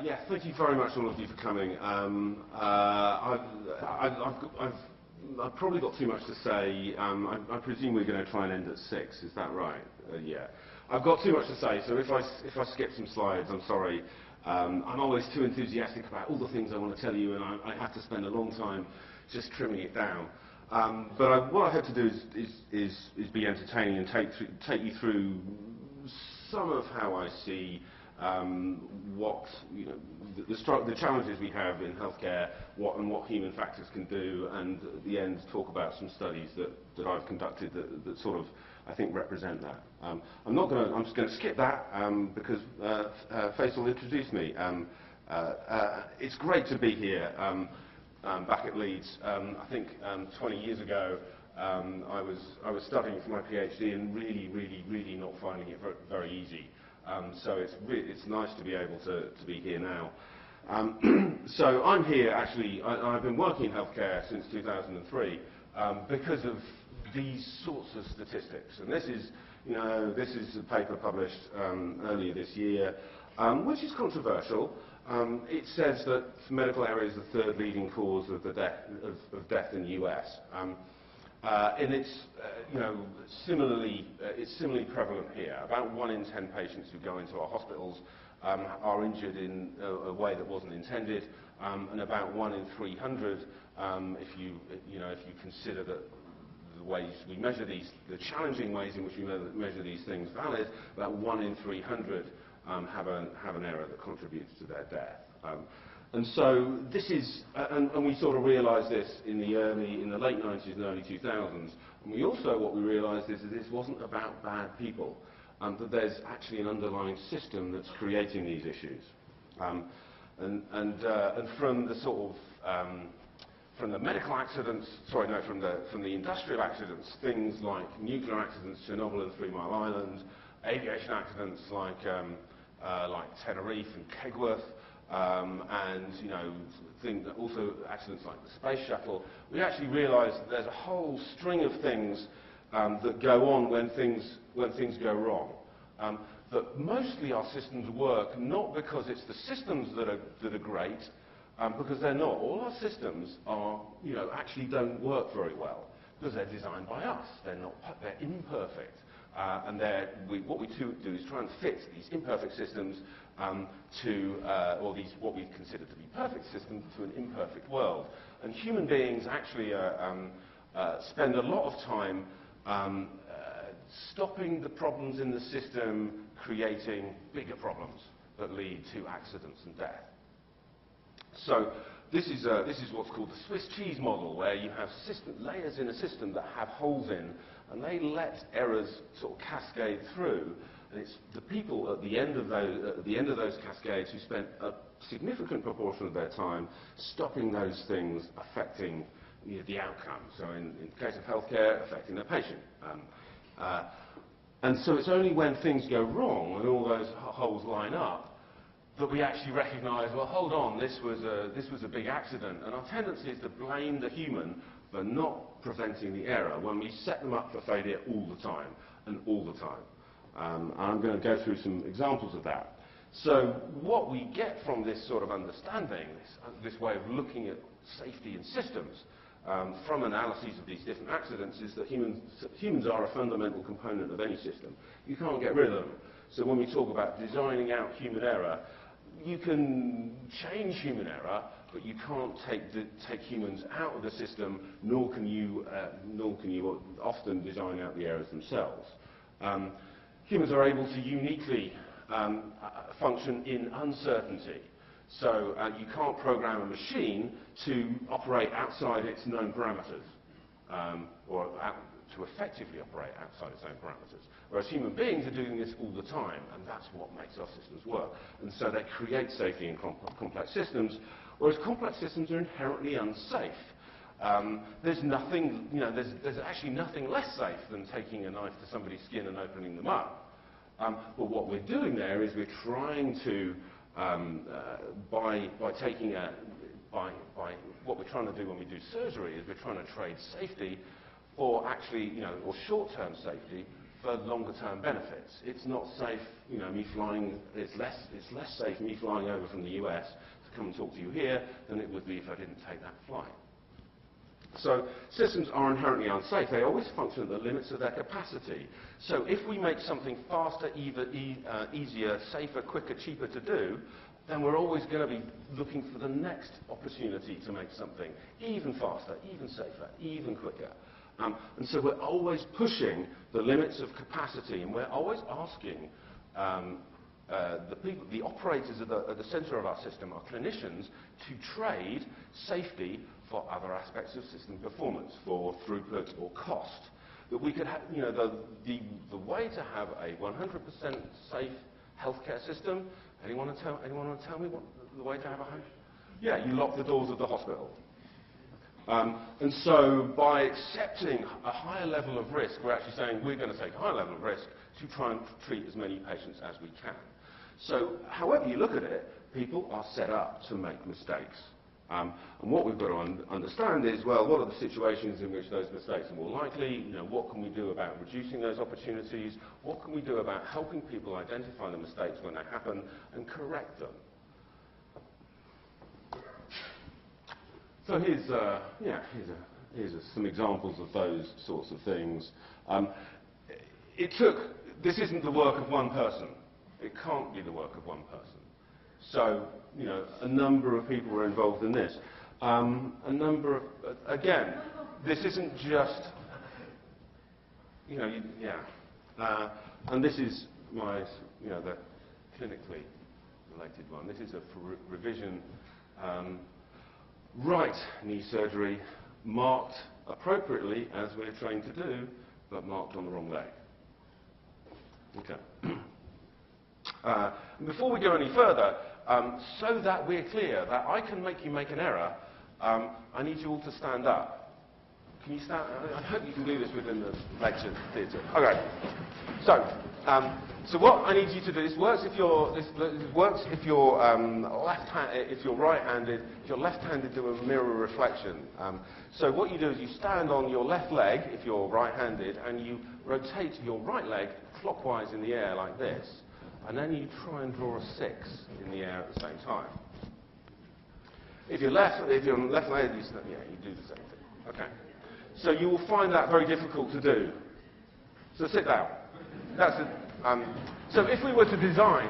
Yeah, thank you very much, all of you, for coming. I've probably got too much to say. I presume we're going to try and end at 6. Is that right? Yeah. I've got too much to say, so if I skip some slides, I'm sorry. I'm always too enthusiastic about all the things I want to tell you, and I have to spend a long time just trimming it down. But what I hope to do is be entertaining and take you through some of how I see what, you know, the challenges we have in healthcare, what human factors can do, and at the end talk about some studies that I've conducted that sort of, I think, represent that. I'm just going to skip that because Faisal will introduce me. It's great to be here back at Leeds. I think 20 years ago I was studying for my PhD and really not finding it very easy. So it's nice to be able to be here now. So I'm here actually. I've been working in healthcare since 2003 because of these sorts of statistics. And this is a paper published earlier this year, which is controversial. It says that medical error is the 3rd leading cause of death in the US. And it's similarly prevalent here. About 1 in 10 patients who go into our hospitals are injured in a way that wasn't intended, and about 1 in 300, if you consider that the ways we measure these, the challenging ways in which we measure these things valid, about 1 in 300 have an error that contributes to their death. And so this is, and we sort of realised this in the late 90s and early 2000s. And what we realised is that this wasn't about bad people, that there's actually an underlying system that's creating these issues. And from the sort of from the medical accidents, from the industrial accidents, things like nuclear accidents, Chernobyl and 3 Mile Island, aviation accidents like Tenerife and Kegworth. And also accidents like the space shuttle, we actually realise that there's a whole string of things that go on when things go wrong. But mostly our systems work not because it's the systems that are great, because they're not. All our systems actually don't work very well because they're designed by us. They're imperfect. And what we do is try and fit these imperfect systems or what we consider to be perfect systems to an imperfect world. And human beings actually spend a lot of time stopping the problems in the system creating bigger problems that lead to accidents and death. So this is what's called the Swiss cheese model, where you have layers in a system that have holes in, and they let errors sort of cascade through. And it's the people at the end of those cascades who spent a significant proportion of their time stopping those things affecting the outcome. So in the case of healthcare, affecting the patient. And so it's only when things go wrong and all those holes line up that we actually recognise, well, hold on, this was a big accident. And our tendency is to blame the human for not preventing the error when we set them up for failure all the time and all the time. And I'm going to go through some examples of that. So what we get from this sort of understanding, this way of looking at safety in systems, from analyses of these different accidents, is that humans are a fundamental component of any system. You can't get rid of them. So when we talk about designing out human error, you can change human error, but you can't take humans out of the system, nor can you often design out the errors themselves. Humans are able to uniquely function in uncertainty. So you can't program a machine to operate outside its known parameters, or to effectively operate outside its own parameters. Whereas human beings are doing this all the time, and that's what makes our systems work. And so they create safety in complex systems, whereas complex systems are inherently unsafe. There's actually nothing less safe than taking a knife to somebody's skin and opening them up. But what we're doing there is we're trying to, what we're trying to do when we do surgery is we're trying to trade safety for actually, or short-term safety for longer term benefits. It's not safe, you know, me flying, it's less safe me flying over from the US to come and talk to you here than it would be if I didn't take that flight. So systems are inherently unsafe. They always function at the limits of their capacity. So if we make something faster, easier, safer, quicker, cheaper to do, then we're always going to be looking for the next opportunity to make something even faster, even safer, even quicker. And so we're always pushing the limits of capacity, and we're always asking the operators at the centre of our system, our clinicians, to trade safety for other aspects of system performance, for throughput or cost. That we could have, you know, the way to have a 100% safe healthcare system. Anyone want to tell me what the way to have a home? Yeah, you lock the doors of the hospital. And so by accepting a higher level of risk, we're actually saying we're going to take a higher level of risk to try and treat as many patients as we can. So however you look at it, people are set up to make mistakes. And what we've got to understand is, well, what are the situations in which those mistakes are more likely? You know, what can we do about reducing those opportunities? What can we do about helping people identify the mistakes when they happen and correct them? So here's some examples of those sorts of things. This isn't the work of one person. It can't be the work of one person. So, you know, a number of people were involved in this. Again, this isn't just, you know, and this is my, you know, the clinically related one. This is a revision right knee surgery, marked appropriately as we're trained to do, but marked on the wrong leg. Okay. Before we go any further, so that we're clear that I can make you make an error, I need you all to stand up. Can you stand? I hope you can do this within the lecture theatre. Okay. So what I need you to do, this works if you're right-handed. If you're left-handed, do a mirror reflection. So what you do is you stand on your left leg if you're right-handed, and you rotate your right leg clockwise in the air like this. And then you try and draw a 6 in the air at the same time. If you're left-handed, you do the same thing. Okay. So you will find that very difficult to do. So sit down. So if we were to design,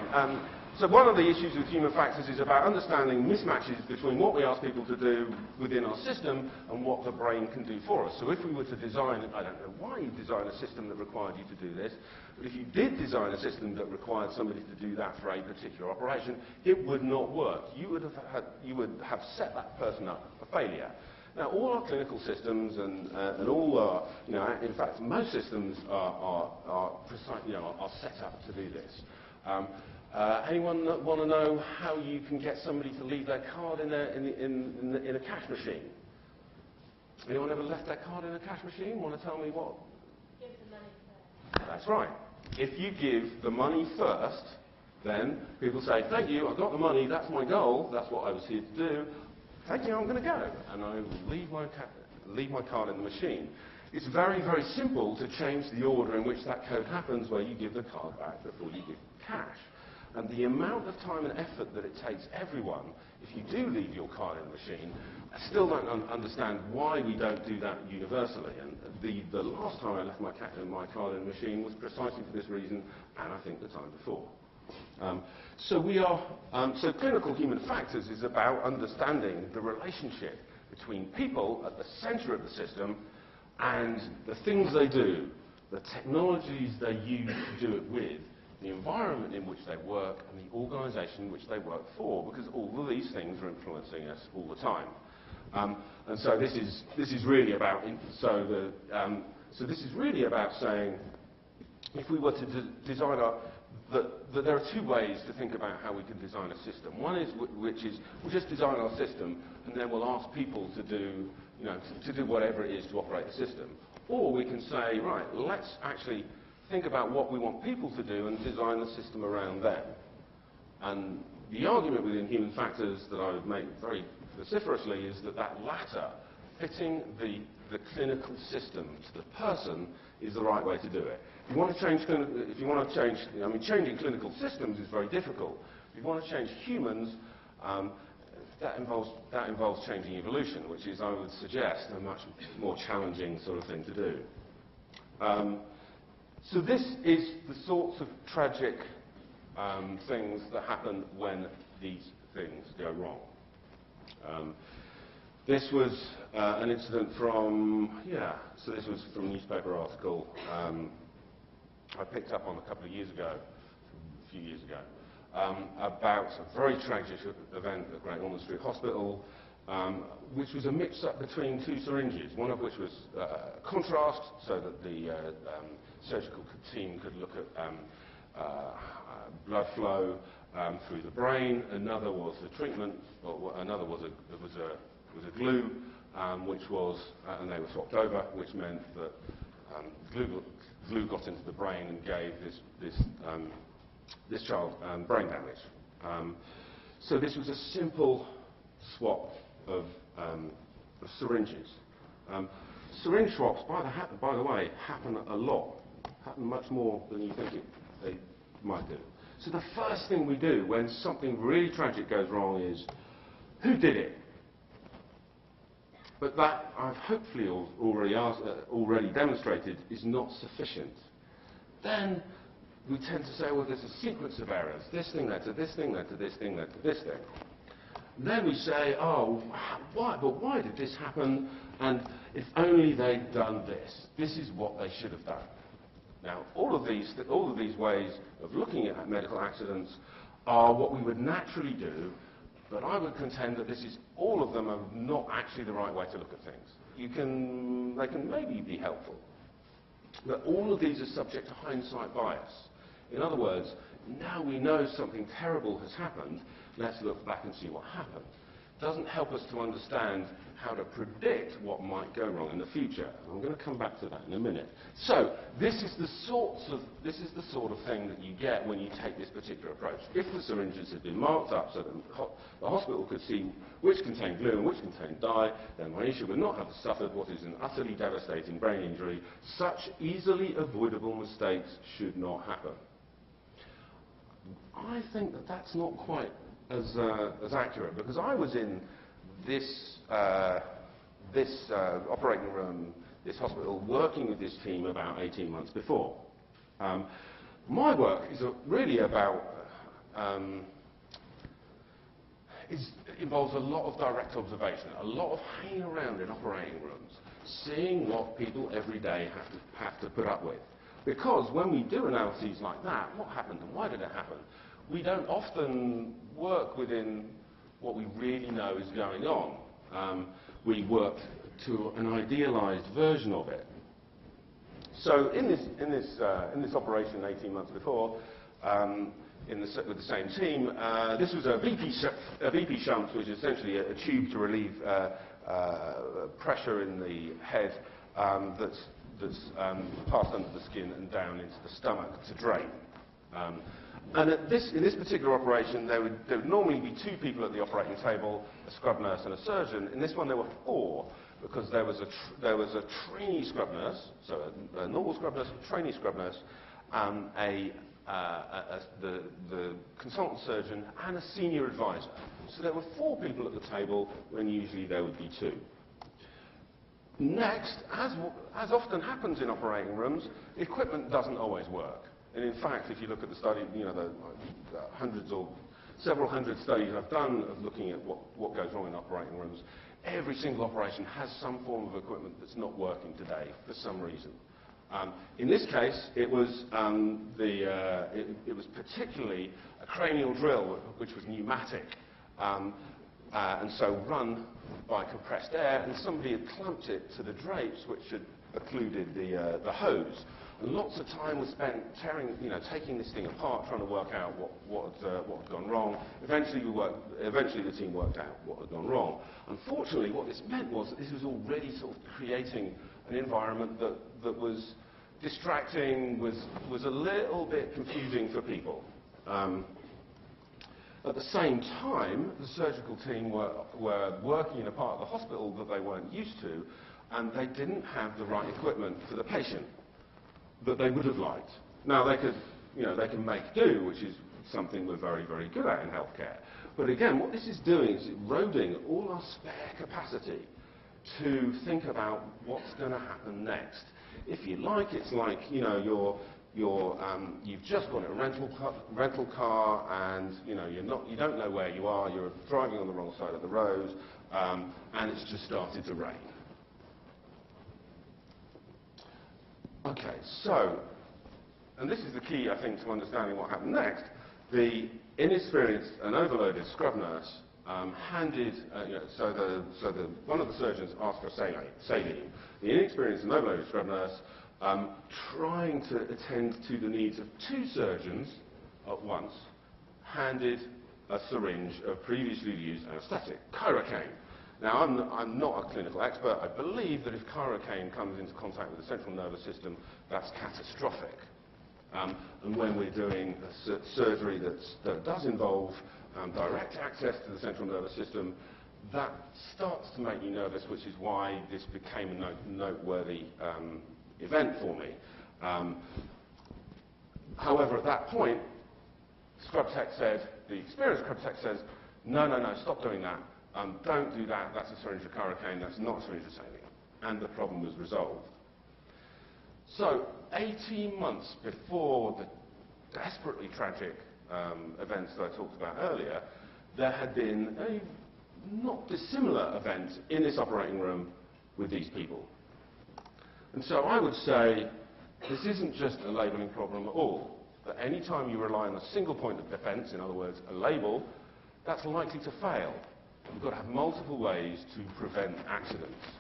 so one of the issues with human factors is about understanding mismatches between what we ask people to do within our system and what the brain can do for us. So if we were to design, I don't know why you design a system that required you to do this, but if you did design a system that required somebody to do that for a particular operation, it would not work. You would have set that person up for failure. Now, all our clinical systems and all our, you know, in fact, most systems are set up to do this. Anyone want to know how you can get somebody to leave their card in a cash machine? Anyone ever left their card in a cash machine? Want to tell me what? Give the money first. That's right. If you give the money first, then people say, thank you, I've got the money, that's my goal, that's what I was here to do. Thank you, I'm going to go. And I will leave my card in the machine. It's very, very simple to change the order in which that code happens, where you give the card back before you give cash. And the amount of time and effort that it takes everyone, if you do leave your card in the machine, I still don't understand why we don't do that universally. And the last time I left my card in the machine was precisely for this reason, and I think the time before. So clinical human factors is about understanding the relationship between people at the centre of the system and the things they do, the technologies they use to do it with, the environment in which they work, and the organisation in which they work for, because all of these things are influencing us all the time. And so this is really about saying, if we were to design that there are two ways to think about how we can design a system. One is we'll just design our system, and then we'll ask people to do, you know, to do whatever it is to operate the system. Or we can say, right, let's actually think about what we want people to do and design the system around them. And the argument within human factors that I would make very vociferously is that latter, fitting the the clinical system to the person is the right way to do it. If you want to change, I mean, changing clinical systems is very difficult. If you want to change humans, that involves changing evolution, which is, I would suggest, a much more challenging sort of thing to do. So this is the sorts of tragic things that happen when these things go wrong. This was an incident from, so this was from a newspaper article I picked up on a few years ago, about a very tragic event at Great Ormond Street Hospital, which was a mix-up between two syringes, one of which was contrast, so that the surgical team could look at blood flow through the brain. Another was the treatment, or another was a glue, which was, and they were swapped over, which meant that glue got into the brain and gave this child brain damage. So this was a simple swap of syringes. Syringe swaps, by the way, happen a lot, happen much more than you think they might do. So the first thing we do when something really tragic goes wrong is, who did it? But that, I've hopefully already demonstrated, is not sufficient. Then we tend to say, well, there's a sequence of errors. This thing led to this thing, led to this thing, led to this thing. And then we say, oh, why did this happen? And if only they'd done this. This is what they should have done. Now, all of these ways of looking at medical accidents are what we would naturally do, but I would contend that all of them are not actually the right way to look at things. They can maybe be helpful, but all of these are subject to hindsight bias. In other words, now we know something terrible has happened, let's look back and see what happened. It doesn't help us to understand how to predict what might go wrong in the future. I'm going to come back to that in a minute. So this is the sort of thing that you get when you take this particular approach. If the syringes had been marked up so that the hospital could see which contained glue and which contained dye, then Maisha would not have suffered what is an utterly devastating brain injury. Such easily avoidable mistakes should not happen. I think that that's not quite as accurate, because I was in this operating room, this hospital, working with this team about 18 months before. My work is really about, involves a lot of direct observation, a lot of hanging around in operating rooms, seeing what people every day have to put up with. Because when we do analyses like that, what happened and why did it happen, we don't often work within what we really know is going on. We work to an idealized version of it. So in this operation 18 months before, with the same team, this was a VP shunt, which is essentially a tube to relieve pressure in the head that's passed under the skin and down into the stomach to drain. And in this particular operation, there would normally be 2 people at the operating table, a scrub nurse and a surgeon. In this one, there were 4, because there was a trainee scrub nurse, so a normal scrub nurse, a trainee scrub nurse, the consultant surgeon, and a senior advisor. So there were 4 people at the table, when usually there would be 2. Next, as often happens in operating rooms, equipment doesn't always work. And in fact, if you look at the study, the hundreds or several hundred studies I've done of looking at what goes wrong in operating rooms, every single operation has some form of equipment that's not working today for some reason. In this case, it was particularly a cranial drill, which was pneumatic, and so run by compressed air, and somebody had clamped it to the drapes, which had occluded the hose. And lots of time was spent taking this thing apart, trying to work out what had gone wrong. Eventually the team worked out what had gone wrong. Unfortunately, what this meant was that this was already sort of creating an environment that was distracting, was a little bit confusing for people. At the same time, the surgical team were working in a part of the hospital that they weren't used to, and they didn't have the right equipment for the patient that they would have liked. Now, they can make do, which is something we're very, very good at in healthcare. But again, what this is doing is eroding all our spare capacity to think about what's going to happen next. If you like, it's like, you've just got a rental car, and you don't know where you are. You're driving on the wrong side of the road, and it's just started to rain. Okay, so, and this is the key, I think, to understanding what happened next. The inexperienced and overloaded scrub nurse one of the surgeons asked for a saline. The inexperienced and overloaded scrub nurse, trying to attend to the needs of two surgeons at once, handed a syringe of previously used anaesthetic, Chirocane. Now, I'm not a clinical expert. I believe that if Chirocane comes into contact with the central nervous system, that's catastrophic. And when we're doing a surgery that does involve direct access to the central nervous system, that starts to make you nervous, which is why this became a noteworthy event for me. However, at that point, the experienced scrub tech says, no, stop doing that. Don't do that. That's a syringe of Chirocane. That's not a syringe of saline. And the problem was resolved. So, 18 months before the desperately tragic events that I talked about earlier, there had been a not dissimilar event in this operating room with these people. And so I would say this isn't just a labelling problem at all. That any time you rely on a single point of defence, in other words, a label, that's likely to fail. You've got to have multiple ways to prevent accidents.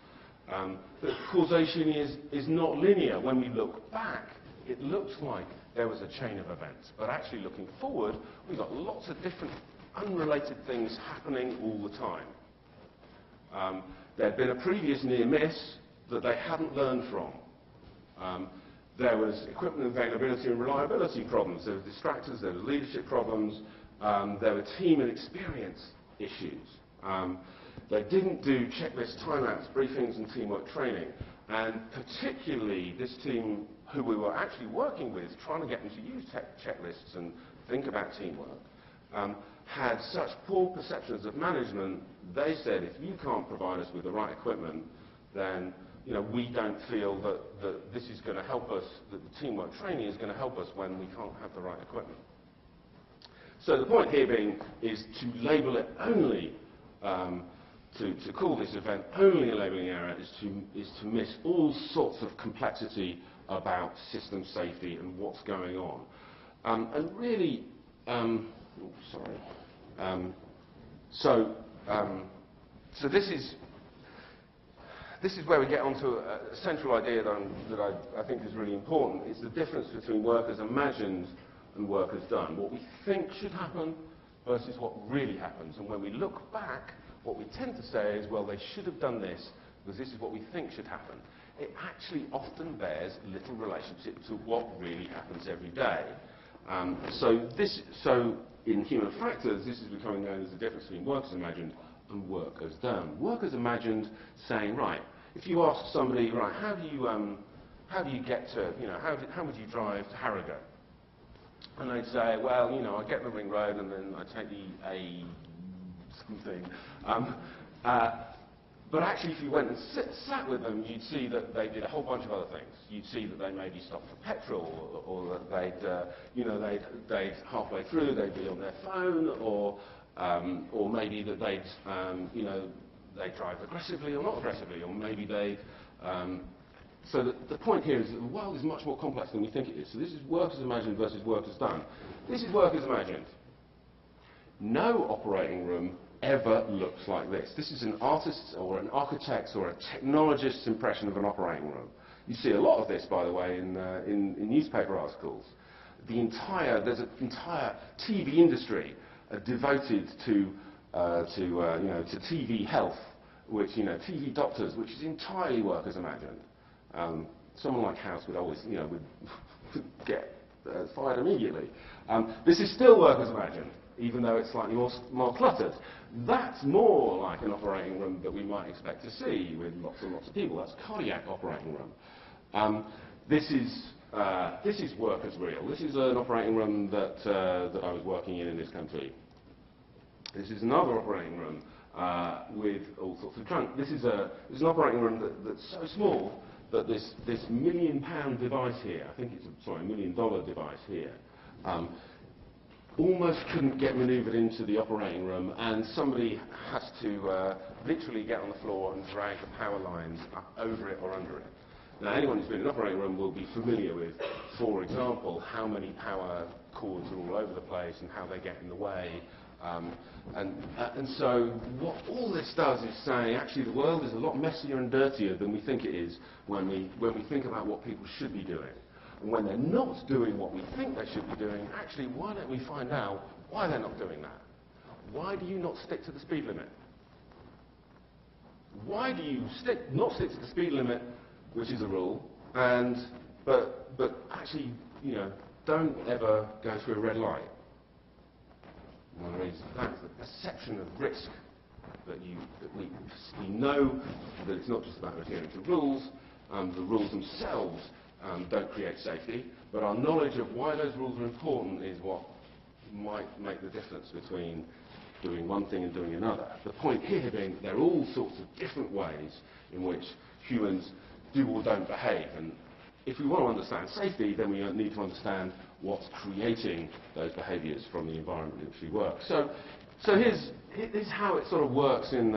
But causation is not linear. When we look back, it looks like there was a chain of events. But actually looking forward, we've got lots of different unrelated things happening all the time. There had been a previous near miss that they hadn't learned from. There was equipment availability and reliability problems. There were distractors, there were leadership problems, there were team and experience issues. They didn't do checklist timeouts, briefings and teamwork training. And particularly this team who we were actually working with, trying to get them to use checklists and think about teamwork, had such poor perceptions of management. They said, if you can't provide us with the right equipment, then we don't feel that this is going to help us, that the teamwork training is going to help us when we can't have the right equipment. So the point here being is to label it only, to call this event only a labelling error is to miss all sorts of complexity about system safety and what's going on. And really, so this is where we get onto a central idea that I think is really important. It's the difference between work as imagined and work as done. What we think should happen versus what really happens. And when we look back, what we tend to say is, well, they should have done this because this is what we think should happen. It actually often bears little relationship to what really happens every day. So in human factors, this is becoming known as the difference between work as imagined and work as done. Work as imagined, saying, right, if you ask somebody, right, how do you get to, how would you drive to Harrogate? And they'd say, well, I get the ring road and then I take the A something. But actually, if you went and sat with them, you'd see that they did a whole bunch of other things. You'd see that they maybe stopped for petrol, or that they'd halfway through they'd be on their phone, or maybe that they'd drive aggressively or not aggressively, or maybe they'd. So the point here is that the world is much more complex than we think it is. So this is work as imagined versus work as done. This is work as imagined. No operating room ever looks like this. This is an artist's or an architect's or a technologist's impression of an operating room. You see a lot of this, by the way, in newspaper articles. There's an entire TV industry devoted to TV health, which TV doctors, which is entirely work as imagined. Someone like House would always would get fired immediately. This is still work as imagined. even though it's slightly more cluttered. That's more like an operating room that we might expect to see with lots and lots of people. That's cardiac operating room. This is work as real. This is an operating room that I was working in this country. This is another operating room with all sorts of junk. This is an operating room that's so small that this £1 million device here, I think it's a $1 million device here, almost couldn't get manoeuvred into the operating room, and somebody has to literally get on the floor and drag the power lines up over it or under it. Now, anyone who's been in an operating room will be familiar with, for example, how many power cords are all over the place and how they get in the way. And so what all this does is say, actually, the world is a lot messier and dirtier than we think it is when we think about what people should be doing. And when they're not doing what we think they should be doing, actually, why don't we find out why they're not doing that? Why do you not stick to the speed limit? Why do you not stick to the speed limit, which is a rule, but actually, don't ever go through a red light? One reason for that is the perception of risk that we know that it's not just about adhering to rules. The rules themselves don't create safety, but our knowledge of why those rules are important is what might make the difference between doing one thing and doing another. The point here being there are all sorts of different ways in which humans do or don't behave, and if we want to understand safety, then we need to understand what's creating those behaviours from the environment in which we work. So here's how it sort of works in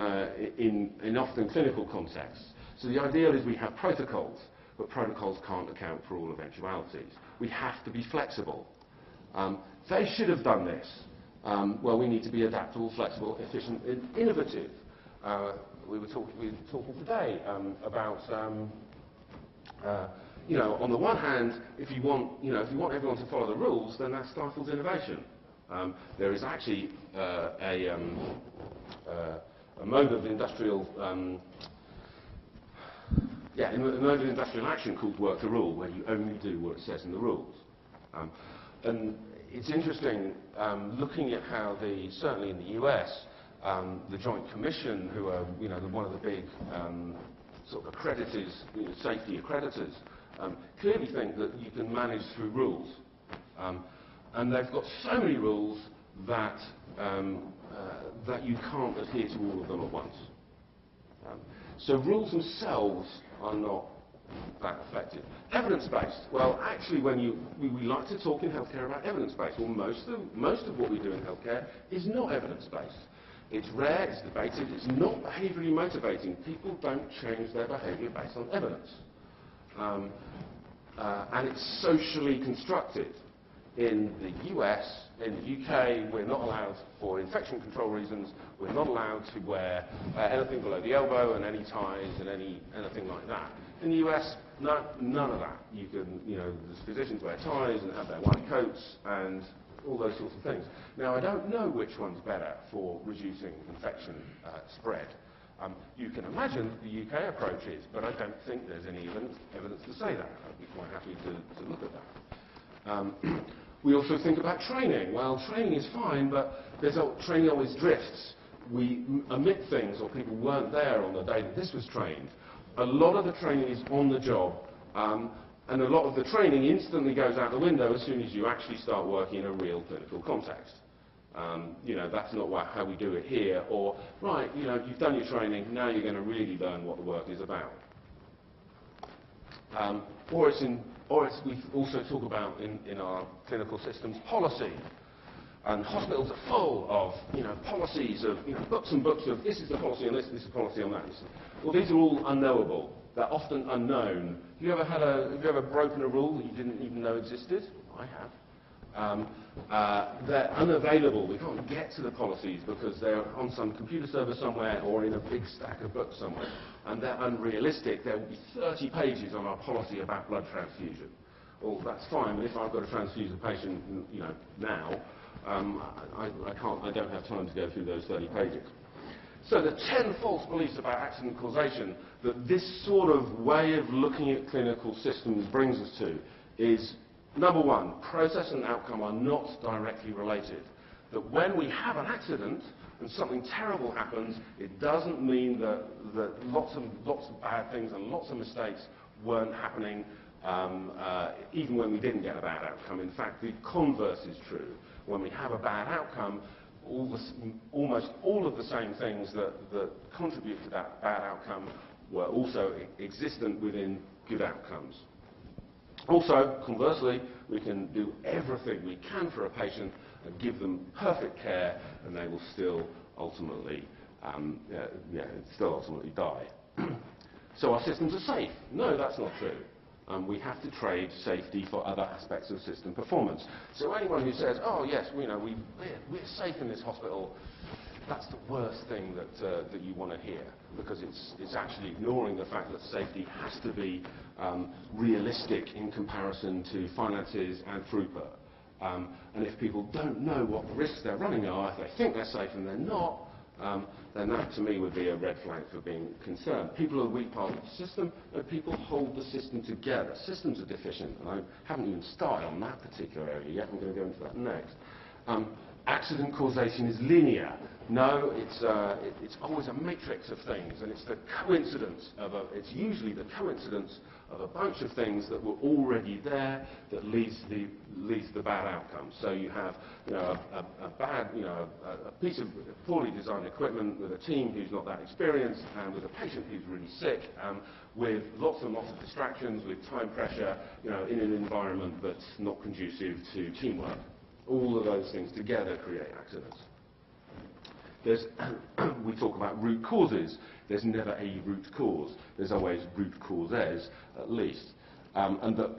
often clinical contexts. So the ideal is we have protocols, but protocols can't account for all eventualities. We have to be flexible. They should have done this. Well, we need to be adaptable, flexible, efficient, and innovative. We were talking today about on the one hand, if you want everyone to follow the rules, then that stifles innovation. There is actually a mode of industrial action called work the rule, where you only do what it says in the rules. And it's interesting looking at how certainly in the US, the Joint Commission, who are one of the big sort of accreditors, safety accreditors, clearly think that you can manage through rules. And they've got so many rules that you can't adhere to all of them at once. So rules themselves are not that effective. Evidence-based. Well, actually, we like to talk in healthcare about evidence-based. Well, most of what we do in healthcare is not evidence-based. It's rare, it's debated, it's not behaviourally motivating. People don't change their behaviour based on evidence. And it's socially constructed. In the US, in the UK, we're not allowed, for infection control reasons, we're not allowed to wear anything below the elbow and any ties and anything like that. In the US, none of that. You can, the physicians wear ties and have their white coats and all those sorts of things. Now, I don't know which one's better for reducing infection spread. You can imagine the UK approach is, but I don't think there's any evidence to say that. I'd be quite happy to look at that. We also think about training. Well, training is fine, but training always drifts. We omit things, or people weren't there on the day that this was trained. A lot of the training is on the job, and a lot of the training instantly goes out the window as soon as you actually start working in a real clinical context. That's not how we do it here, or, right, you've done your training, now you're going to really learn what the work is about. We also talk about, in our clinical systems, policy. And hospitals are full of, policies of, books and books of, this is the policy on this, this is the policy on that. Well, these are all unknowable. They're often unknown. Have you ever broken a rule that you didn't even know existed? I have. They're unavailable. We can't get to the policies because they're on some computer server somewhere or in a big stack of books somewhere. And they're unrealistic. There will be 30 pages on our policy about blood transfusion. Well, that's fine, but if I've got to transfuse a patient, now, I don't have time to go through those 30 pages. So the 10 false beliefs about accident causation that this sort of way of looking at clinical systems brings us to is, number one, process and outcome are not directly related. that when we have an accident and something terrible happens, it doesn't mean that lots of bad things and lots of mistakes weren't happening even when we didn't get a bad outcome. In fact, the converse is true. When we have a bad outcome, almost all of the same things that contribute to that bad outcome were also existent within good outcomes. Also, conversely, we can do everything we can for a patient and give them perfect care, and they will still ultimately, die. So our systems are safe. No, that's not true. We have to trade safety for other aspects of system performance. So anyone who says, oh yes, we're safe in this hospital, that's the worst thing that you want to hear, because it's actually ignoring the fact that safety has to be realistic in comparison to finances and throughput. And if people don't know what the risks they're running are, if they think they're safe and they're not, then that to me would be a red flag for being concerned. People are the weak part of the system, and people hold the system together. Systems are deficient, and I haven't even started on that particular area yet. I'm going to go into that next. Accident causation is linear. No, it's always a matrix of things, and it's the coincidence it's usually the coincidence of a bunch of things that were already there that leads to the bad outcome. So you have, a piece of poorly designed equipment with a team who's not that experienced, and with a patient who's really sick, with lots and lots of distractions, with time pressure, in an environment that's not conducive to teamwork. All of those things together create accidents. We talk about root causes. There's never a root cause. There's always root causes, at least. And that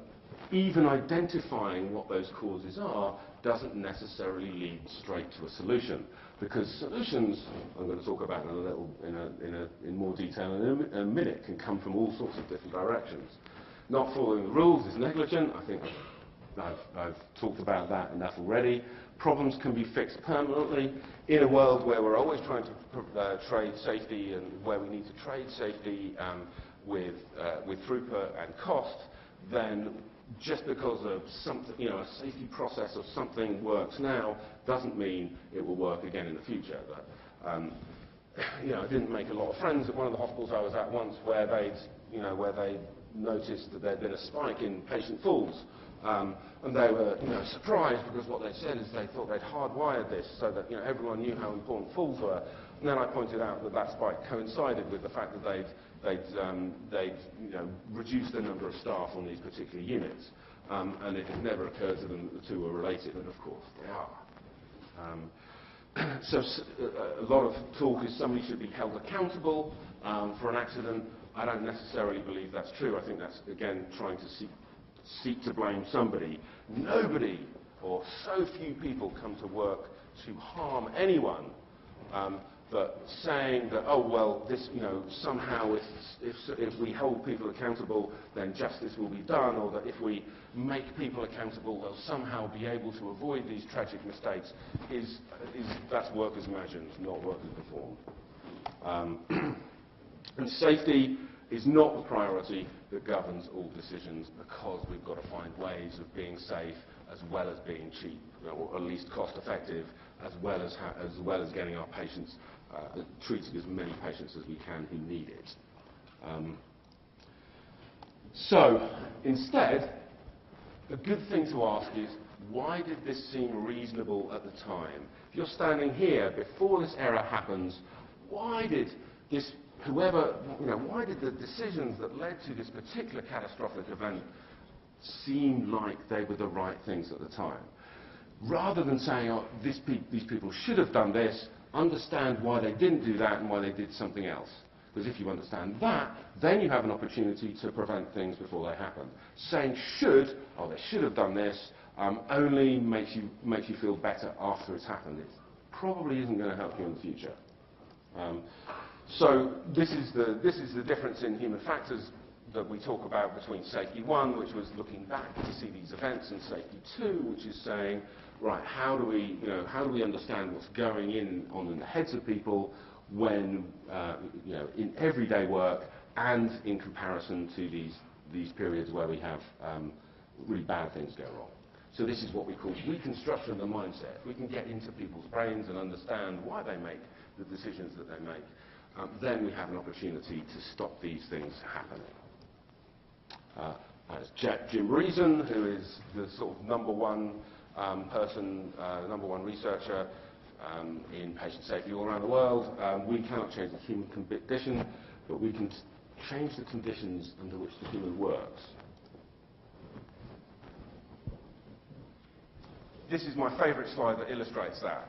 even identifying what those causes are doesn't necessarily lead straight to a solution. Because solutions, I'm going to talk about in more detail in a minute, can come from all sorts of different directions. Not following the rules is negligent. I think I've talked about that enough already. Problems can be fixed permanently. In a world where we're always trying to trade safety, and where we need to trade safety with throughput and cost, then just because of something, a safety process or something works now, doesn't mean it will work again in the future. I didn't make a lot of friends at one of the hospitals I was at once, where they noticed that there'd been a spike in patient falls. And they were surprised, because what they said is they thought they'd hardwired this so that everyone knew how important falls were. And then I pointed out that that spike coincided with the fact that they'd reduced the number of staff on these particular units. And it had never occurred to them that the two were related, and of course they are. So a lot of talk is somebody should be held accountable for an accident. I don't necessarily believe that's true. I think that's, again, trying to seek to blame somebody. Nobody, or so few people, come to work to harm anyone. But saying that, oh well, this, somehow if we hold people accountable, then justice will be done, or that if we make people accountable, they'll somehow be able to avoid these tragic mistakes, that's workers' imagined, not workers' performed. And safety is not the priority that governs all decisions, because we've got to find ways of being safe as well as being cheap, or at least cost effective, as well as getting our patients treating as many patients as we can who need it. So instead, the good thing to ask is, why did this seem reasonable at the time? If you're standing here before this error happens, why did why did the decisions that led to this particular catastrophic event seem like they were the right things at the time? Rather than saying, oh, these people should have done this, understand why they didn't do that and why they did something else. Because if you understand that, then you have an opportunity to prevent things before they happen. Saying should, oh, they should have done this, only makes you feel better after it's happened. It probably isn't going to help you in the future. So this is the difference in human factors that we talk about between safety 1, which was looking back to see these events, and safety 2, which is saying, right, how do we understand what's going on in the heads of people when in everyday work, and in comparison to these periods where we have really bad things go wrong. So this is what we call reconstruction of the mindset. We can get into people's brains and understand why they make the decisions that they make. Then we have an opportunity to stop these things happening. That's Jim Reason, who is the sort of number one researcher in patient safety all around the world. We cannot change the human condition, but we can change the conditions under which the human works. This is my favourite slide that illustrates that.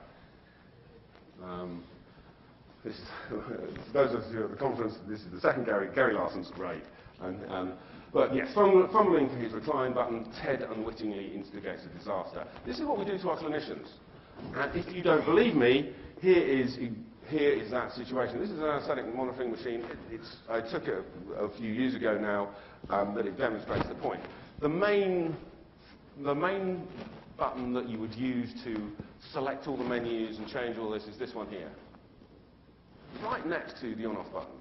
This is, those of you at the conference, this is the second Gary Larson's great. But yes, fumbling for his recline button, Ted unwittingly instigates a disaster. This is what we do to our clinicians. And if you don't believe me, here is that situation. This is an anesthetic monitoring machine. I took it a few years ago now, but it demonstrates the point. The main button that you would use to select all the menus and change all this is this one here. Right next to the on-off button.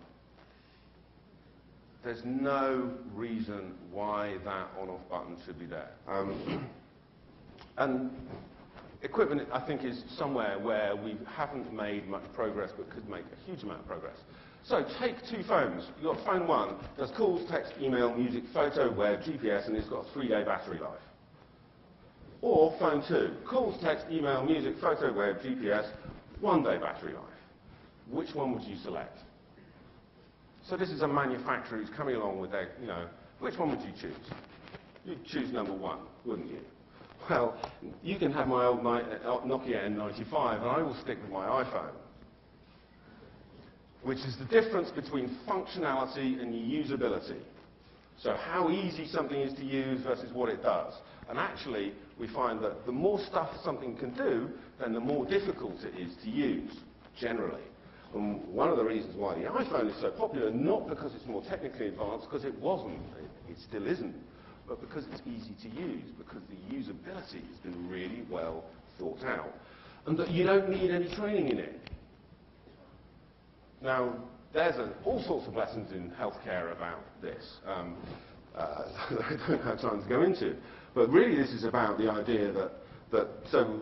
There's no reason why that on-off button should be there. And equipment, I think, is somewhere where we haven't made much progress but could make a huge amount of progress. So take two phones. You've got phone one, does calls, text, email, music, photo, web, GPS, and it's got a 3-day battery life. Or phone two, calls, text, email, music, photo, web, GPS, 1-day battery life. Which one would you select? So this is a manufacturer who's coming along with their, which one would you choose? You'd choose number one, wouldn't you? Well, you can have my old Nokia N95 and I will stick with my iPhone. Which is the difference between functionality and usability. So how easy something is to use versus what it does. And actually, we find that the more stuff something can do, then the more difficult it is to use, generally. And one of the reasons why the iPhone is so popular, not because it's more technically advanced, because it wasn't, it still isn't, but because it's easy to use, because the usability has been really well thought out, and that you don't need any training in it. Now, there's all sorts of lessons in healthcare about this that I don't have time to go into, but really this is about the idea so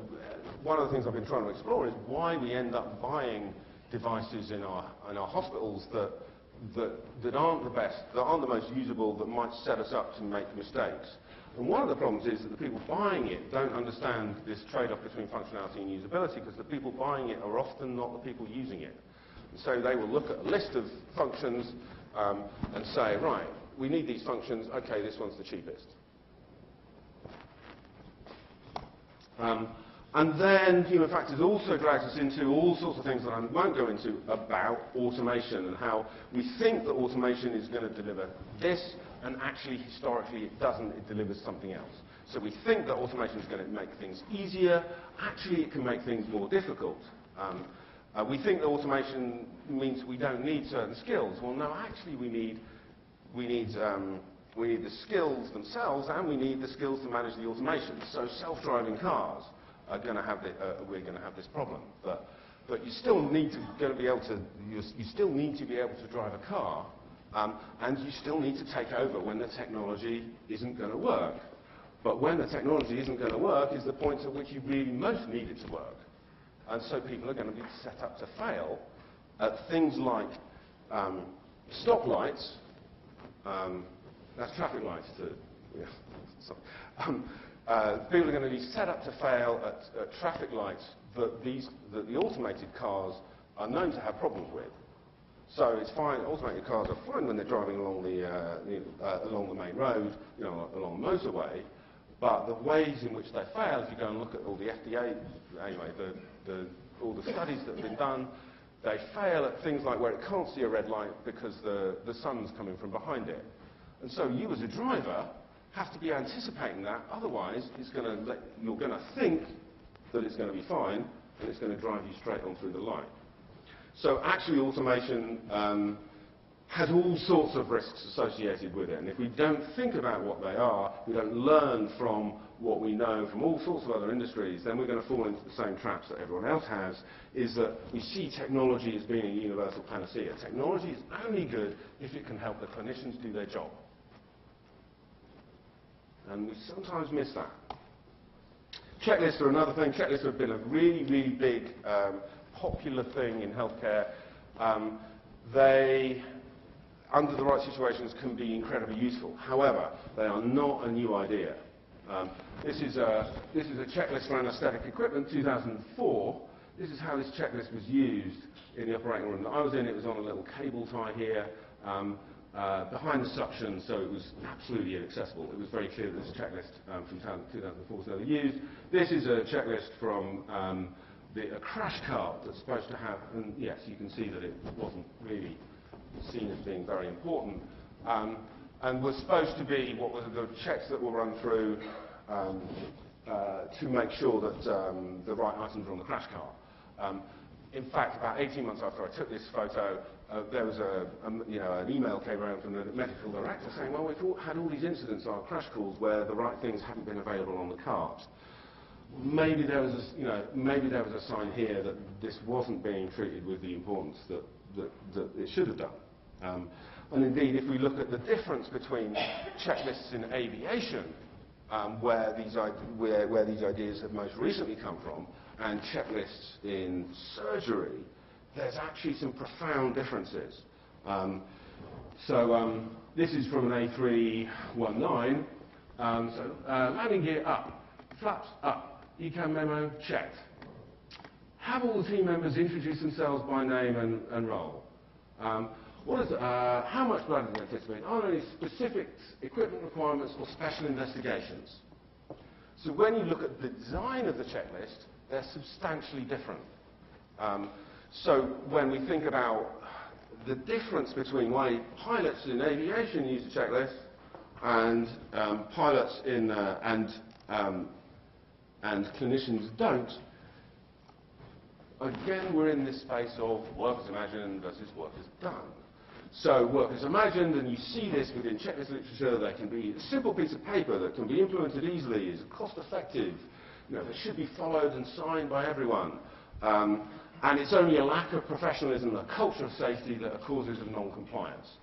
one of the things I've been trying to explore is why we end up buying devices in our hospitals that aren't the best, that aren't the most usable, that might set us up to make mistakes. And one of the problems is that the people buying it don't understand this trade-off between functionality and usability, because the people buying it are often not the people using it. And so they will look at a list of functions and say, right, we need these functions, okay, this one's the cheapest. And then human factors also drags us into all sorts of things that I won't go into about automation and how we think that automation is going to deliver this, and actually historically it doesn't, it delivers something else. So we think that automation is going to make things easier, actually it can make things more difficult. We think that automation means we don't need certain skills. Well, no, actually we need the skills themselves, and we need the skills to manage the automation. So self-driving cars are going to have we're going to have this problem, but you still need to be able to drive a car, and you still need to take over when the technology isn't going to work. But when the technology isn't going to work is the point at which you really most need it to work, and so people are going to be set up to fail at things like stoplights. That's traffic lights too. Yeah. Sorry. People are going to be set up to fail at traffic lights that the automated cars are known to have problems with. So it's fine, automated cars are fine when they're driving along the main road, along the motorway, but the ways in which they fail, if you go and look at all the FDA, anyway, all the studies that have been done, they fail at things like where it can't see a red light because the sun's coming from behind it. And so you as a driver have to be anticipating that, otherwise you're going to think that it's going to be fine, and it's going to drive you straight on through the light. So actually automation has all sorts of risks associated with it, and if we don't think about what they are, we don't learn from what we know from all sorts of other industries, then we're going to fall into the same traps that everyone else has, is that we see technology as being a universal panacea. Technology is only good if it can help the clinicians do their job. And we sometimes miss that. Checklists are another thing. Checklists have been a really, really big, popular thing in healthcare. They, under the right situations, can be incredibly useful. However, they are not a new idea. This is a checklist for anaesthetic equipment, 2004. This is how this checklist was used in the operating room that I was in. It was on a little cable tie here, behind the suction, so it was absolutely inaccessible. It was very clear that this checklist from 2004 was never used. This is a checklist from a crash cart that's supposed to have, and yes, you can see that it wasn't really seen as being very important, and was supposed to be what were the checks that were run through to make sure that the right items were on the crash cart. In fact, about 18 months after I took this photo, there was an email came around from the medical director saying, well, we've had all these incidents on our crash calls where the right things haven't been available on the cart. Maybe there was a sign here that this wasn't being treated with the importance that it should have done. And indeed, if we look at the difference between checklists in aviation, where these ideas have most recently come from, and checklists in surgery, there's actually some profound differences. This is from an A319. Landing gear up, flaps up, ECAM memo checked. Have all the team members introduce themselves by name and role. How much blood is anticipated? Are there any specific equipment requirements or special investigations? So when you look at the design of the checklist, they're substantially different. So when we think about the difference between why pilots in aviation use a checklist and pilots in and clinicians don't, again we're in this space of work as imagined versus work as done. So work as imagined, and you see this within checklist literature. There can be a simple piece of paper that can be implemented easily, is cost-effective, that should be followed and signed by everyone. And it's only a lack of professionalism, a culture of safety that are causes of non-compliance.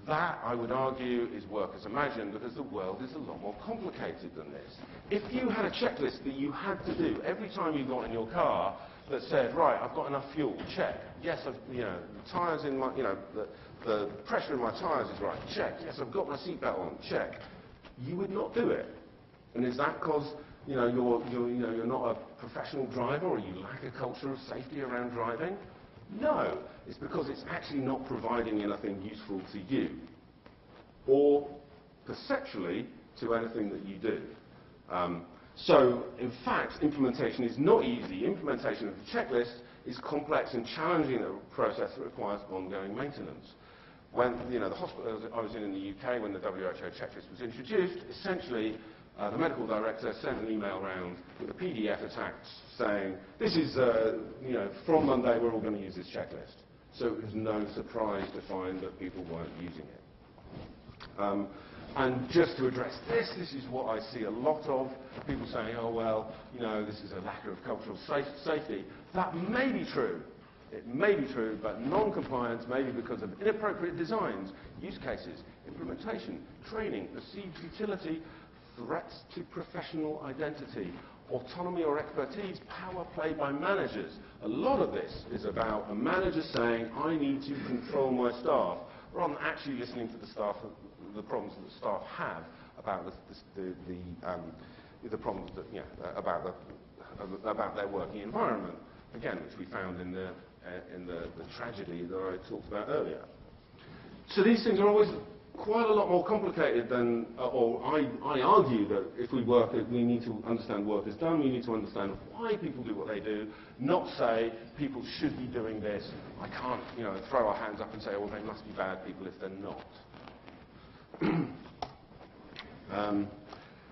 That, I would argue, is work as imagined, because the world is a lot more complicated than this. If you had a checklist that you had to do every time you got in your car that said, right, I've got enough fuel, check. Yes, the tyres in my, the pressure in my tyres is right, check. Yes, I've got my seatbelt on, check. You would not do it. And is that because you're not a professional driver, or you lack a culture of safety around driving? No, it's because it's actually not providing anything useful to you, or perceptually to anything that you do. So, in fact, implementation is not easy. Implementation of the checklist is complex and challenging a process that requires ongoing maintenance. When the hospital I was in the UK, when the WHO checklist was introduced, essentially the medical director sent an email around with a PDF attached saying, this is, from Monday we're all going to use this checklist. So it was no surprise to find that people weren't using it. And just to address this is what I see a lot of, people saying, oh well, this is a lack of cultural safety. That may be true. It may be true, but non-compliance may be because of inappropriate designs, use cases, implementation, training, perceived utility, threats to professional identity, autonomy or expertise, power play by managers. A lot of this is about a manager saying, I need to control my staff, rather than actually listening to the staff, the problems that the staff have about the problems that, about their working environment. Again, which we found in the tragedy that I talked about earlier. So these things are always quite a lot more complicated than, or I argue that if we need to understand work as done, we need to understand why people do what they do, not say people should be doing this. I can't, throw our hands up and say, oh, well, they must be bad people if they're not.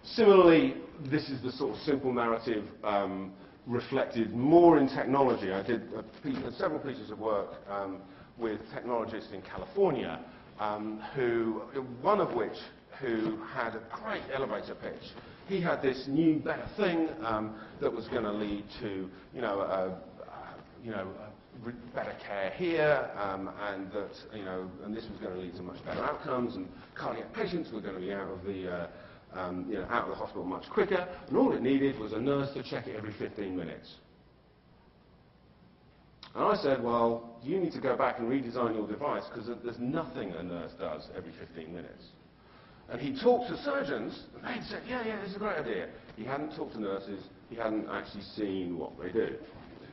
Similarly, this is the sort of simple narrative reflected more in technology. I did several pieces of work with technologists in California, one of which had a great elevator pitch. He had this new, better thing that was going to lead to, better care here, and that, and this was going to lead to much better outcomes, and cardiac patients were going to be out of the out of the hospital much quicker, and all it needed was a nurse to check it every 15 minutes. And I said, well, you need to go back and redesign your device because there's nothing a nurse does every 15 minutes. And he talked to surgeons, and they said, yeah, this is a great idea. He hadn't talked to nurses, he hadn't actually seen what they do.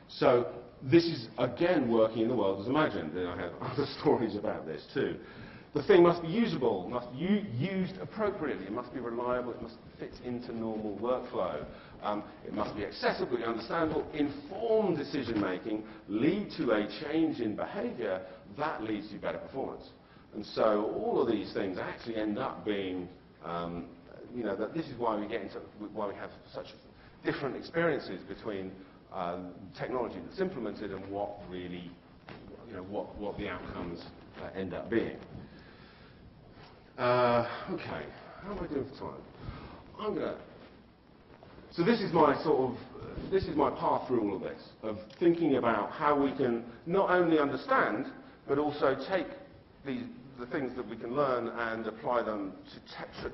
So this is, again, working in the world as imagined, and I have other stories about this too. The thing must be usable, must be used appropriately, it must be reliable, it must fit into normal workflow. It must be accessibly understandable, informed decision-making, lead to a change in behavior, that leads to better performance. And so all of these things actually end up being, that this is why we get into, why we have such different experiences between technology that's implemented and what really, what the outcomes end up being. Okay, how am I doing for time? So this is my this is my path through all of this, of thinking about how we can not only understand, but also take the things that we can learn and apply them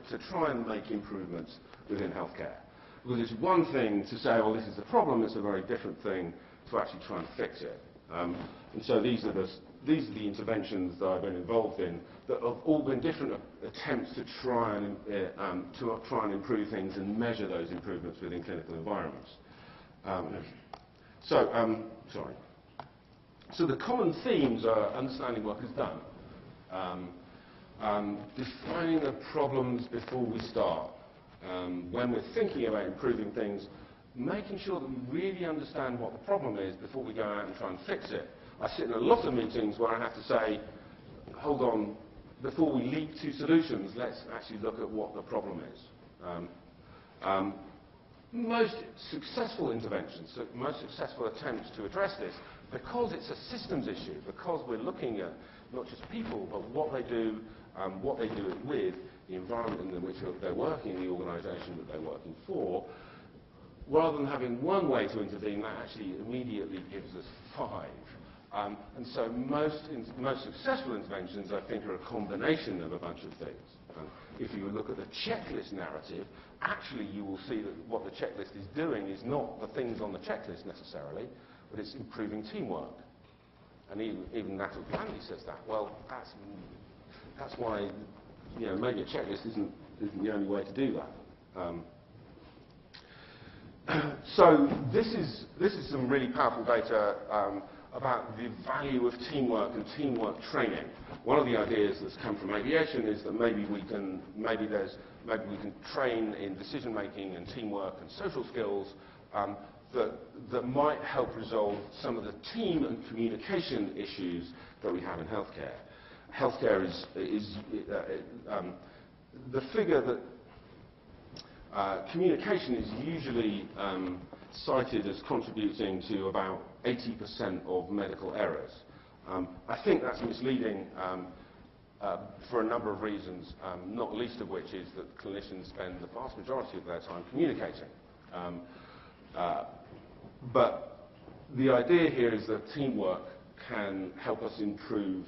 to try and make improvements within healthcare. Because it's one thing to say, well, this is the problem, it's a very different thing to actually try and fix it. And so these are the interventions that I've been involved in that have all been different attempts to try and improve things and measure those improvements within clinical environments. Sorry. So the common themes are understanding work is done, defining the problems before we start. When we're thinking about improving things, making sure that we really understand what the problem is before we go out and try and fix it. I sit in a lot of meetings where I have to say, hold on, before we leap to solutions, let's actually look at what the problem is. Most successful interventions, most successful attempts to address this, because it's a systems issue, because we're looking at not just people, but what they do it with, the environment in which they're working, the organisation that they're working for, rather than having one way to intervene, that actually immediately gives us 5. And so most successful interventions, I think, are a combination of a bunch of things. If you look at the checklist narrative, actually you will see that what the checklist is doing is not the things on the checklist necessarily, but it's improving teamwork. And even Natalie Blandy says that. Well, that's why maybe a checklist isn't the only way to do that. So this is some really powerful data about the value of teamwork and teamwork training. One of the ideas that's come from aviation is that maybe we can train in decision making and teamwork and social skills that might help resolve some of the team and communication issues that we have in healthcare. Healthcare is the figure that communication is usually cited as contributing to about 80% of medical errors. I think that's misleading for a number of reasons, not least of which is that clinicians spend the vast majority of their time communicating. But the idea here is that teamwork can help us improve,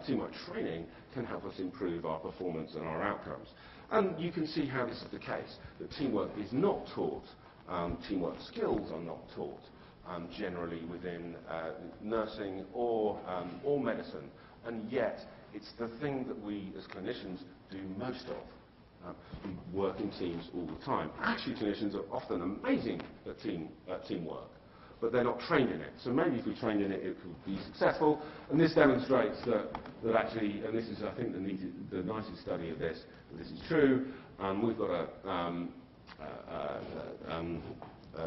teamwork training can help us improve our performance and our outcomes. And you can see how this is the case, that teamwork is not taught, teamwork skills are not taught generally within nursing or medicine, and yet it's the thing that we as clinicians do most of. We work in teams all the time. Actually, clinicians are often amazing at teamwork, but they're not trained in it. So maybe if we trained in it, it could be successful. And this demonstrates that actually, and this is, I think, the nicest study of this, that this is true. We've got a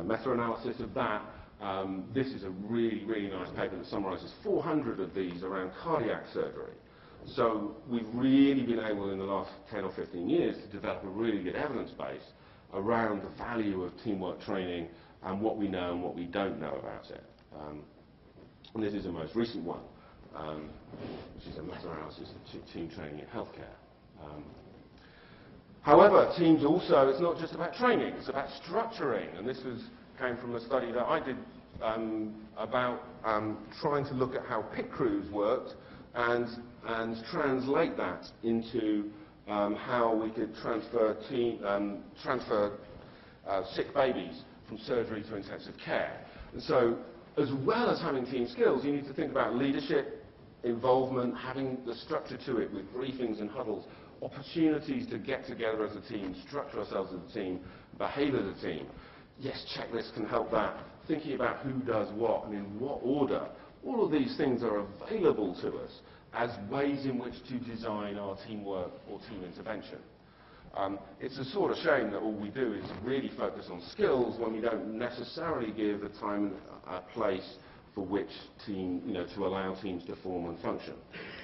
meta-analysis of that. This is a really, really nice paper that summarises 400 of these around cardiac surgery. So we've really been able in the last 10 or 15 years to develop a really good evidence base around the value of teamwork training and what we know and what we don't know about it. And this is the most recent one, which is a meta-analysis of team training in healthcare. However, teams also, it's not just about training, it's about structuring. And this came from a study that I did about trying to look at how pit crews worked and translate that into how we could transfer sick babies from surgery to intensive care. And so, as well as having team skills, you need to think about leadership, involvement, having the structure to it with briefings and huddles, opportunities to get together as a team, structure ourselves as a team, behave as a team. Yes, checklists can help that. Thinking about who does what and in what order. All of these things are available to us as ways in which to design our teamwork or team intervention. It's a sort of shame that all we do is really focus on skills when we don't necessarily give the time and place for which team, to allow teams to form and function.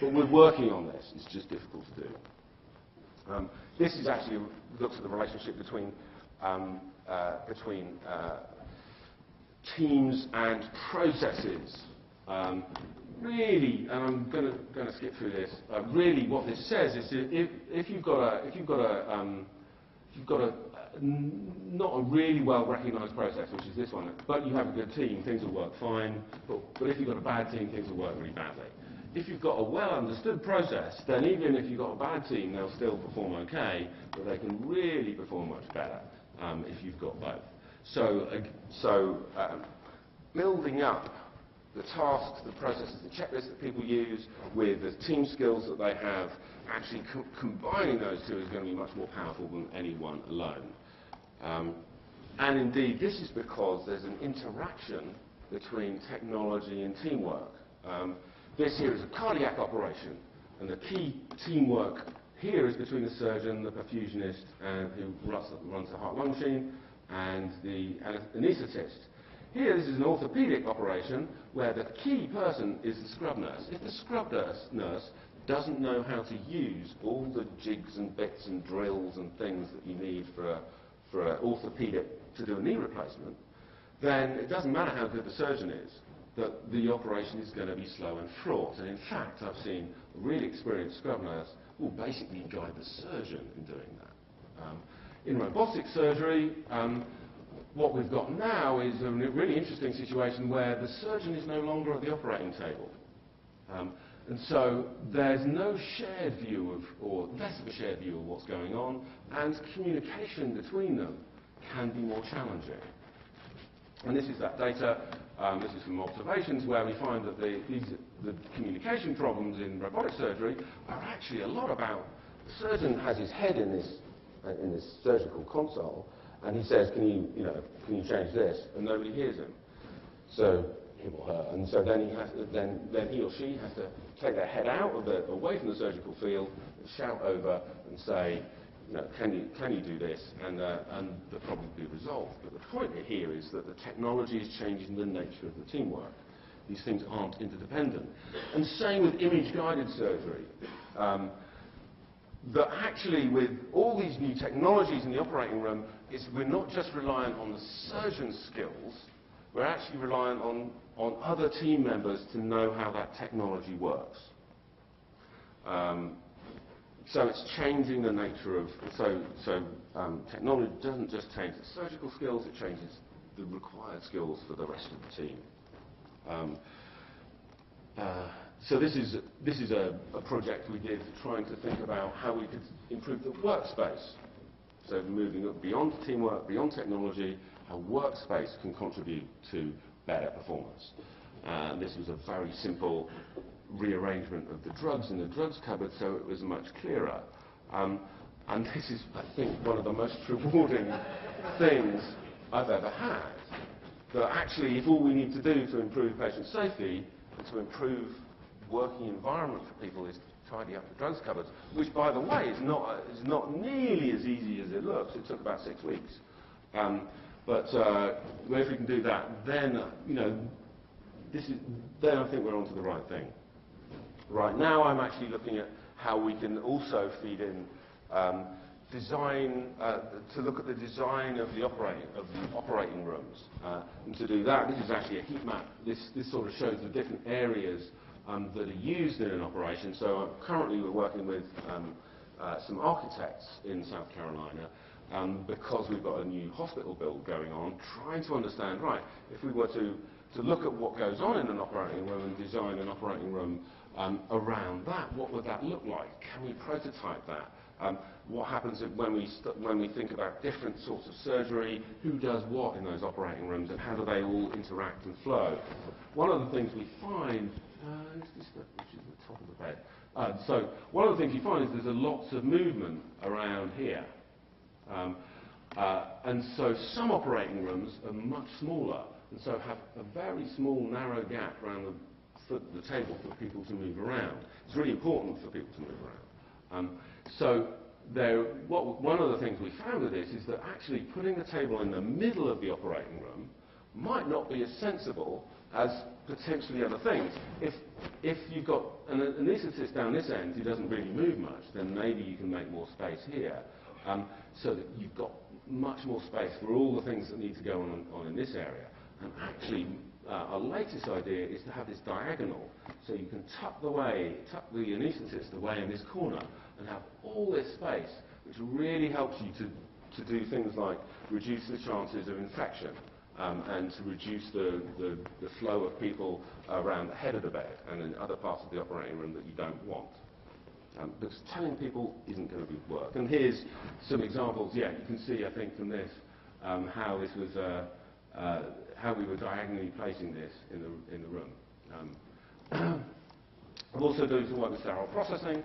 But we're working on this. It's just difficult to do. This is actually looks at the relationship between teams and processes. Really, and I'm going to skip through this. Really, what this says is if you've got not a really well recognised process, which is this one, but you have a good team, things will work fine. But if you've got a bad team, things will work really badly. If you've got a well understood process, then even if you've got a bad team, they'll still perform okay, but they can really perform much better if you've got both. So building up the tasks, the processes, the checklists that people use with the team skills that they have, actually combining those two is going to be much more powerful than any one alone. And indeed, this is because there's an interaction between technology and teamwork. This here is a cardiac operation, and the key teamwork here is between the surgeon, the perfusionist, and who runs the heart-lung machine, and the anaesthetist. Here, this is an orthopedic operation where the key person is the scrub nurse. If the scrub nurse doesn't know how to use all the jigs and bits and drills and things that you need for an orthopedic to do a knee replacement, then it doesn't matter how good the surgeon is, that the operation is going to be slow and fraught. And in fact, I've seen a really experienced scrub nurse who will basically guide the surgeon in doing that. In robotic surgery, what we've got now is a really interesting situation where the surgeon is no longer at the operating table. And so there's no shared view of, or less of a shared view of what's going on, and communication between them can be more challenging. And this is that data. This is from observations where we find that the communication problems in robotic surgery are actually a lot about the surgeon has his head in this surgical console, and he says, can you change this? And nobody hears him. So him or her, and so then he or she has to take their head out of away from the surgical field and shout over and say, can you do this? And the problem will be resolved. But the point here is that the technology is changing the nature of the teamwork. These things aren't interdependent. And same with image-guided surgery. That actually, with all these new technologies in the operating room, we're not just reliant on the surgeon's skills, we're actually reliant on other team members to know how that technology works. So it's changing the nature of, technology doesn't just change the surgical skills, it changes the required skills for the rest of the team. So this is a project we did trying to think about how we could improve the workspace. So moving up beyond teamwork, beyond technology, how workspace can contribute to better performance. This was a very simple rearrangement of the drugs in the drugs cupboard so it was much clearer. And this is, I think, one of the most rewarding things I've ever had. That actually, if all we need to do to improve patient safety and to improve working environment for people is to tidy up the drugs cupboards, which, by the way, is not nearly as easy as it looks. It took about 6 weeks. But if we can do that, then then I think we're onto the right thing. Right now, I'm actually looking at how we can also feed in design to look at the design of the operating rooms. And to do that, this is actually a heat map. This sort of shows the different areas that are used in an operation. So currently, we're working with some architects in South Carolina. Because we've got a new hospital build going on, trying to understand, right, if we were to look at what goes on in an operating room and design an operating room around that, what would that look like? Can we prototype that? What happens when we think about different sorts of surgery, who does what in those operating rooms, and how do they all interact and flow? One of the things we find, which is the top of the bed. So one of the things you find is there's lots of movement around here. And so some operating rooms are much smaller, and so have a very small, narrow gap around the table for people to move around. It's really important for people to move around. One of the things we found with this is that actually putting the table in the middle of the operating room might not be as sensible as potentially other things. If you've got an anaesthetist down this end who doesn't really move much, then maybe you can make more space here, so that you've got much more space for all the things that need to go on in this area. And actually, our latest idea is to have this diagonal, so you can tuck the anaesthetist away in this corner and have all this space, which really helps you to do things like reduce the chances of infection and to reduce the flow of people around the head of the bed and in other parts of the operating room that you don't want. Because telling people isn't going to work. And here's some examples. Yeah, you can see, I think, from this how this was how we were diagonally placing this in the room. I'm also doing some work with sterile processing.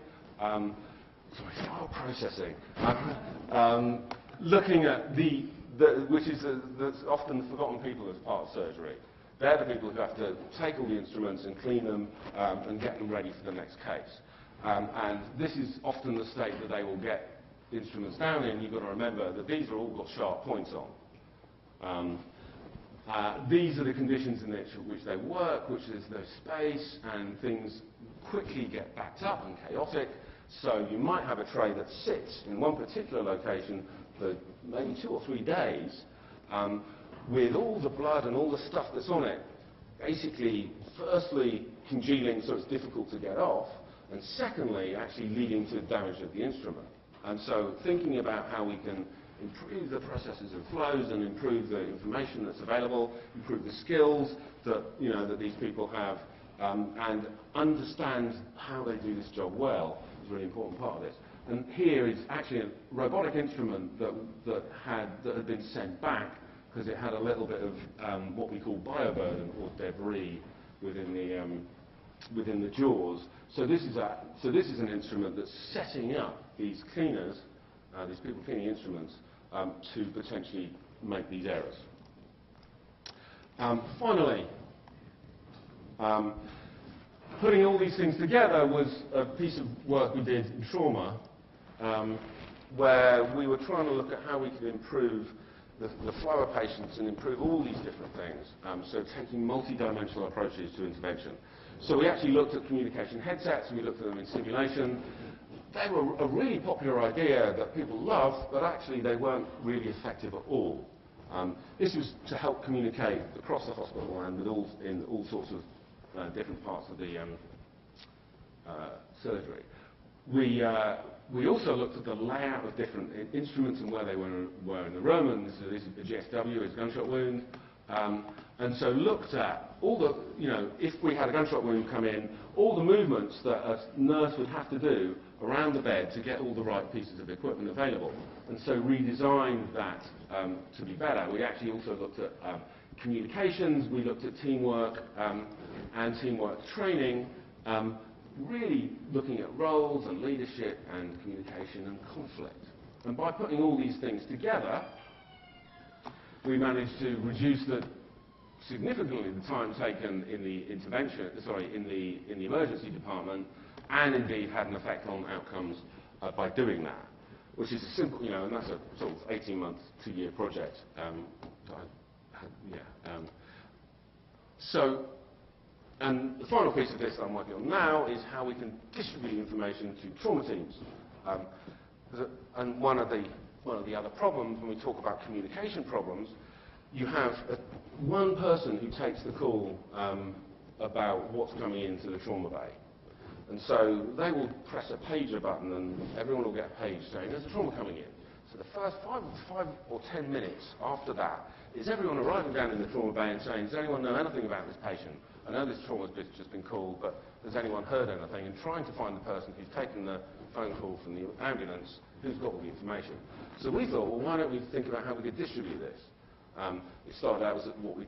Sterile processing. Looking at which is that's often forgotten people as part of surgery. They're the people who have to take all the instruments and clean them and get them ready for the next case. And this is often the state that they will get instruments down in. You've got to remember that these are all got sharp points on. These are the conditions in which they work, which is no space, and things quickly get backed up and chaotic. So you might have a tray that sits in one particular location for maybe 2 or 3 days, with all the blood and all the stuff that's on it, basically, firstly, congealing so it's difficult to get off, and secondly, actually leading to damage of the instrument. And so thinking about how we can improve the processes and flows and improve the information that's available, improve the skills that, that these people have, and understand how they do this job well is a really important part of this. And here is actually a robotic instrument that had been sent back because it had a little bit of what we call bioburden or debris within the jaws. So this is an instrument that's setting up these cleaners, these people cleaning instruments, to potentially make these errors. Finally, putting all these things together was a piece of work we did in trauma, where we were trying to look at how we could improve the flow of patients and improve all these different things, so taking multi-dimensional approaches to intervention. So we actually looked at communication headsets, we looked at them in simulation. They were a really popular idea that people loved, but actually they weren't really effective at all. This was to help communicate across the hospital and in all sorts of different parts of the surgery. We also looked at the layout of different instruments and where they were in the room, and this is the GSW, is gunshot wound. And so looked at all the, if we had a gunshot wound come in, all the movements that a nurse would have to do around the bed to get all the right pieces of equipment available. And so redesigned that to be better. We actually also looked at communications, we looked at teamwork and teamwork training, really looking at roles and leadership and communication and conflict. And by putting all these things together, we managed to reduce significantly the time taken in the in the emergency department, and indeed had an effect on outcomes by doing that, which is a simple, and that's a sort of 18-month, 2-year project. And the final piece of this I'm working on now is how we can distribute information to trauma teams. And one of the other problems when we talk about communication problems, you have one person who takes the call about what's coming into the trauma bay. And so they will press a pager button and everyone will get a page saying there's a trauma coming in. So the first 5 or 10 minutes after that is everyone arriving down in the trauma bay and saying, does anyone know anything about this patient? I know this trauma's just been called, but has anyone heard anything? And trying to find the person who's taken the phone call from the ambulance who's got all the information. So we thought, well, why don't we think about how we could distribute this? It started out as what we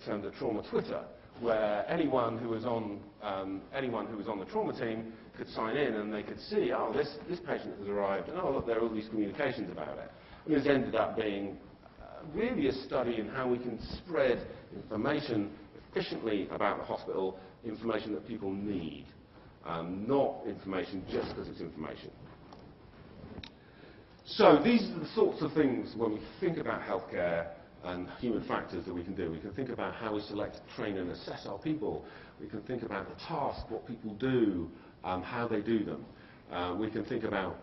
termed a trauma Twitter, where anyone who was on the trauma team could sign in and they could see, oh, this patient has arrived, and oh, look, there are all these communications about it. And this ended up being really a study in how we can spread information efficiently about the hospital, information that people need, not information just because it's information. So these are the sorts of things when we think about healthcare and human factors that we can do. We can think about how we select, train and assess our people. We can think about the task, what people do, how they do them. We can think about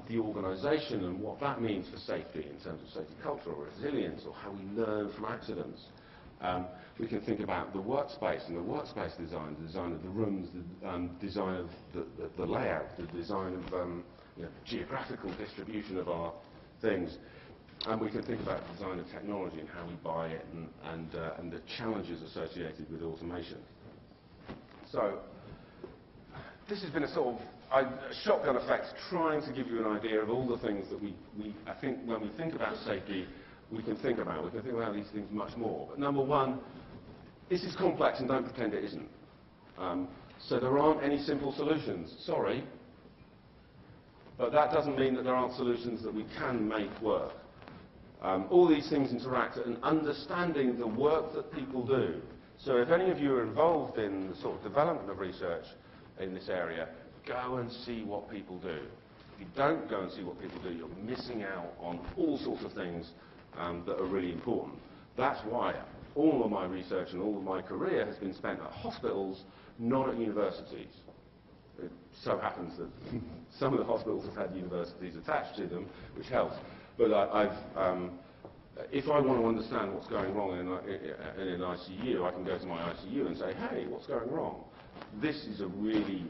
the organisation and what that means for safety in terms of safety culture or resilience, or how we learn from accidents. We can think about the workspace and the workspace design, the design of the rooms, the design of the layout, the design of geographical distribution of our things. And we can think about the design of technology and how we buy it, and the challenges associated with automation. So this has been a sort of shotgun effect, trying to give you an idea of all the things that I think when we think about safety, we can think about. We can think about these things much more. But number one, this is complex, and don't pretend it isn't. So there aren't any simple solutions. Sorry. But that doesn't mean that there aren't solutions that we can make work. All these things interact, and understanding the work that people do. So if any of you are involved in the sort of development of research in this area, go and see what people do. If you don't go and see what people do, you're missing out on all sorts of things that are really important. That's why all of my research and all of my career has been spent at hospitals, not at universities. It so happens that some of the hospitals have had universities attached to them, which helps. But if I want to understand what's going wrong in an ICU, I can go to my ICU and say, hey, what's going wrong? This is a really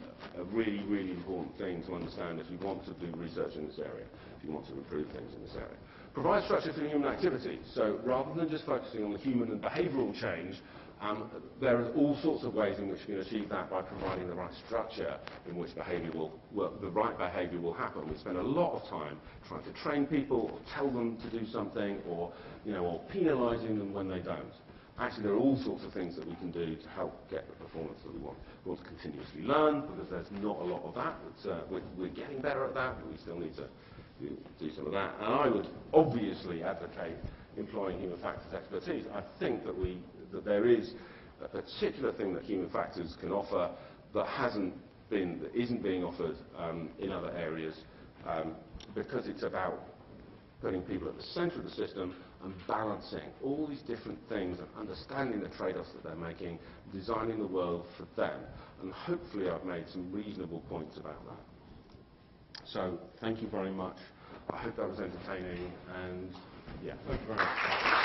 important thing to understand if you want to do research in this area, if you want to improve things in this area. Provide structure for human activity. So rather than just focusing on the human and behavioural change, there are all sorts of ways in which you can achieve that by providing the right structure in which behaviour will work, the right behaviour will happen. We spend a lot of time trying to train people, or tell them to do something, or penalising them when they don't. Actually, there are all sorts of things that we can do to help get the performance that we want. We want to continuously learn, because there's not a lot of that. We're getting better at that, but we still need to do some of that. And I would obviously advocate employing human factors expertise. I think that there is a particular thing that human factors can offer that isn't being offered in other areas, because it's about putting people at the centre of the system and balancing all these different things and understanding the trade-offs that they're making, designing the world for them. And hopefully I've made some reasonable points about that. So thank you very much. I hope that was entertaining, and yeah, thank you very much.